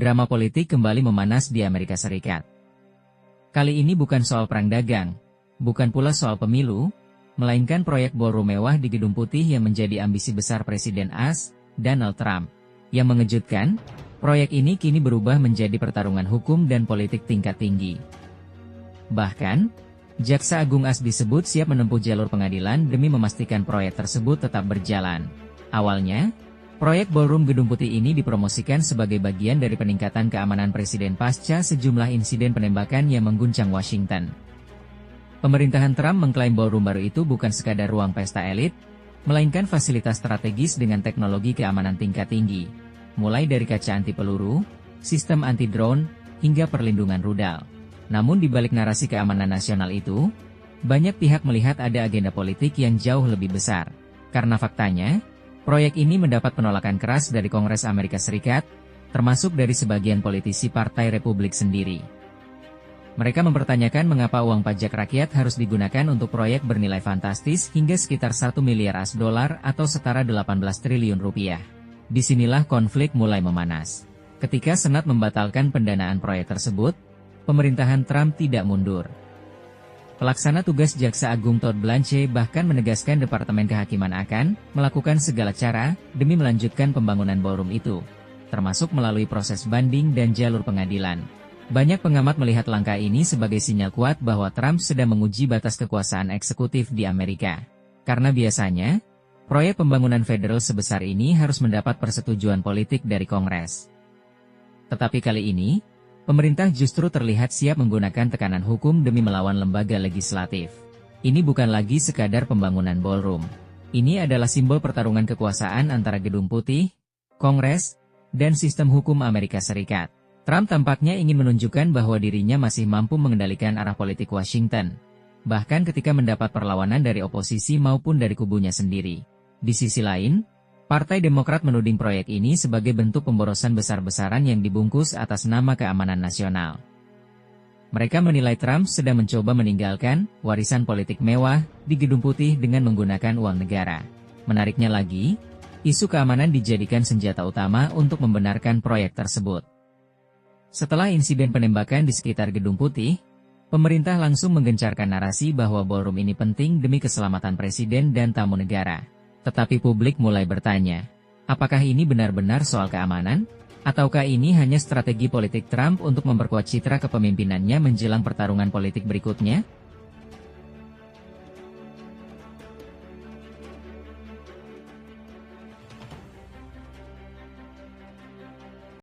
drama politik kembali memanas di Amerika Serikat. Kali ini bukan soal perang dagang, bukan pula soal pemilu, melainkan proyek ballroom mewah di Gedung Putih yang menjadi ambisi besar Presiden AS, Donald Trump. Yang mengejutkan, proyek ini kini berubah menjadi pertarungan hukum dan politik tingkat tinggi. Bahkan, Jaksa Agung AS disebut siap menempuh jalur pengadilan demi memastikan proyek tersebut tetap berjalan. Awalnya, proyek ballroom Gedung Putih ini dipromosikan sebagai bagian dari peningkatan keamanan Presiden pasca sejumlah insiden penembakan yang mengguncang Washington. Pemerintahan Trump mengklaim ballroom baru itu bukan sekadar ruang pesta elit, melainkan fasilitas strategis dengan teknologi keamanan tingkat tinggi, mulai dari kaca anti peluru, sistem anti-drone, hingga perlindungan rudal. Namun di balik narasi keamanan nasional itu, banyak pihak melihat ada agenda politik yang jauh lebih besar. Karena faktanya, proyek ini mendapat penolakan keras dari Kongres Amerika Serikat, termasuk dari sebagian politisi Partai Republik sendiri. Mereka mempertanyakan mengapa uang pajak rakyat harus digunakan untuk proyek bernilai fantastis hingga sekitar 1 miliar US dollar atau setara 18 triliun rupiah. Disinilah konflik mulai memanas. Ketika Senat membatalkan pendanaan proyek tersebut, pemerintahan Trump tidak mundur. Pelaksana tugas Jaksa Agung Todd Blanche bahkan menegaskan Departemen Kehakiman akan melakukan segala cara demi melanjutkan pembangunan ballroom itu, termasuk melalui proses banding dan jalur pengadilan. Banyak pengamat melihat langkah ini sebagai sinyal kuat bahwa Trump sedang menguji batas kekuasaan eksekutif di Amerika. Karena biasanya, proyek pembangunan federal sebesar ini harus mendapat persetujuan politik dari Kongres. Tetapi kali ini, pemerintah justru terlihat siap menggunakan tekanan hukum demi melawan lembaga legislatif. Ini bukan lagi sekadar pembangunan ballroom. Ini adalah simbol pertarungan kekuasaan antara Gedung Putih, Kongres, dan sistem hukum Amerika Serikat. Trump tampaknya ingin menunjukkan bahwa dirinya masih mampu mengendalikan arah politik Washington, bahkan ketika mendapat perlawanan dari oposisi maupun dari kubunya sendiri. Di sisi lain, Partai Demokrat menuding proyek ini sebagai bentuk pemborosan besar-besaran yang dibungkus atas nama keamanan nasional. Mereka menilai Trump sedang mencoba meninggalkan warisan politik mewah di Gedung Putih dengan menggunakan uang negara. Menariknya lagi, isu keamanan dijadikan senjata utama untuk membenarkan proyek tersebut. Setelah insiden penembakan di sekitar Gedung Putih, pemerintah langsung menggencarkan narasi bahwa ballroom ini penting demi keselamatan presiden dan tamu negara. Tetapi publik mulai bertanya, apakah ini benar-benar soal keamanan? Ataukah ini hanya strategi politik Trump untuk memperkuat citra kepemimpinannya menjelang pertarungan politik berikutnya?